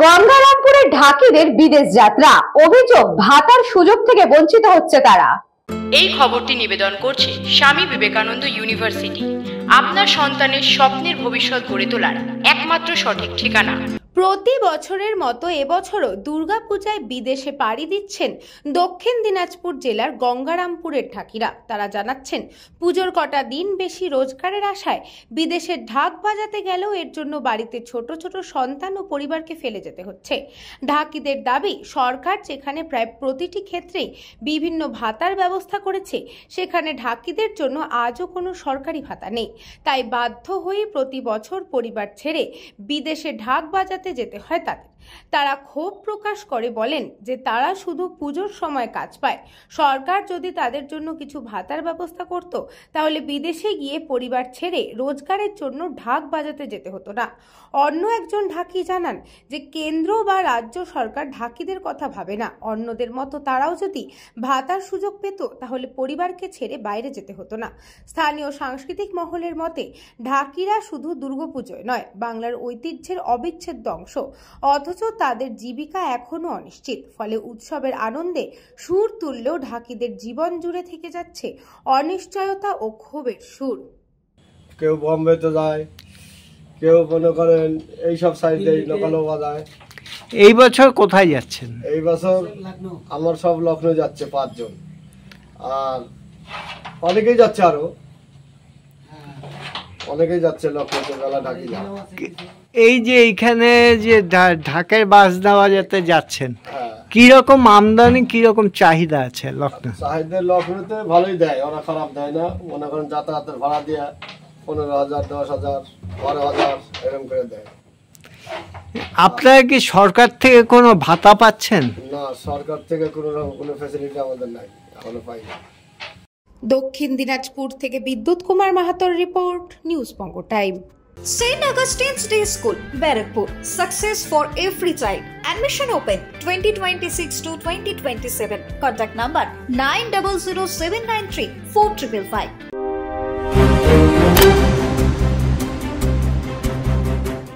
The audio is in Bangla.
গঙ্গারামপুরের ঢাকিদের বিদেশ যাত্রা, অভিযোগ ভাতার সুযোগ থেকে বঞ্চিত হচ্ছে তারা। এই খবরটি নিবেদন করছে স্বামী বিবেকানন্দ ইউনিভার্সিটি, আপনার সন্তানের স্বপ্নের ভবিষ্যৎ গড়ে তোলার একমাত্র সঠিক ঠিকানা। প্রতি বছরের মতো এবছরও দুর্গাপূজায় বিদেশে পাড়ি দিচ্ছেন দক্ষিণ দিনাজপুর জেলার গঙ্গারামপুরের ঢাকিরা। তারা জানাচ্ছেন, পুজোর কটা দিন বেশি রোজগারের আশায় বিদেশে ঢাক বাজাতে গেলেও এর জন্য বাড়িতে ছোট ছোট সন্তান ও পরিবারকে ফেলে যেতে হচ্ছে। ঢাকিদের দাবি, সরকার যেখানে প্রায় প্রতিটি ক্ষেত্রেই বিভিন্ন ভাতার ব্যবস্থা করেছে, সেখানে ঢাকিদের জন্য আজও কোনো সরকারি ভাতা নেই। তাই বাধ্য হয়ে প্রতি বছর পরিবার ছেড়ে বিদেশে ঢাক বাজাতে যেতে হয় তাদের। তারা ক্ষোভ প্রকাশ করে বলেন যে তারা শুধু পুজোর সময় কাজ পায়। সরকার যদি তাদের জন্য কিছু ভাতার ব্যবস্থা করত, তাহলে বিদেশে গিয়ে পরিবার ছেড়ে রোজগারের জন্য ঢাক বাজাতে যেতে হতো না। অন্য একজন ঢাকি জানান যে কেন্দ্র বা রাজ্য সরকার ঢাকিদের কথা ভাবে না। অন্যদের মতো তারাও যদি ভাতার সুযোগ পেত, তাহলে পরিবারকে ছেড়ে বাইরে যেতে হতো না। স্থানীয় সাংস্কৃতিক মহলের মতে, ঢাকিরা শুধু দুর্গাপুজোয় নয়, বাংলার ঐতিহ্যের অবিচ্ছেদ্য অংশ। অথচ তাদের জীবিকা এখনো অনিশ্চিত। ফলে উৎসবের আনন্দে সুর তুললেও ঢাকিদের জীবন জুড়ে থেকে যাচ্ছে অনিশ্চয়তা ও ক্ষোভের সুর। কেউ বম্বেতে যায়, কেউ মনে করেন এইসব সাইডে লোকালও বাজায়। এই বছর কোথায় যাচ্ছেন? এই বছর আমার সব লখনৌ যাচ্ছে 5 জন, আর অনেকেই যাচ্ছে, আরো অনেকেই যাচ্ছে লখনৌতে মেলা ঢাকি। এই যে এইখানে যে ঢাকের বাস দেওয়া যেতে যাচ্ছেন, কিরকম আমদানি, কিরকম চাহিদা আছে লখনৌ? চাহিদা লখনৌতে ভালোই দেয়, ওরা খারাপ দেয় না। মনে করেন যাতায়াতের ভাড়া দিয়ে 15,000, 10,000, 12,000 এরকম করে দেয়। আপনারা কি সরকার থেকে কোনো ভাতা পাচ্ছেন? না, সরকার থেকে কোনো ফ্যাসিলিটি আমাদের নাই, এখনো পাই না। দক্ষিণ দিনাজপুর থেকে বিদ্যুৎ Kumar মাহাতোর report, news Banga time. St. Augustine's Day School, Barrackpur. Success for every child. Admission open 2026 to 2027. Contact number 900793 4555.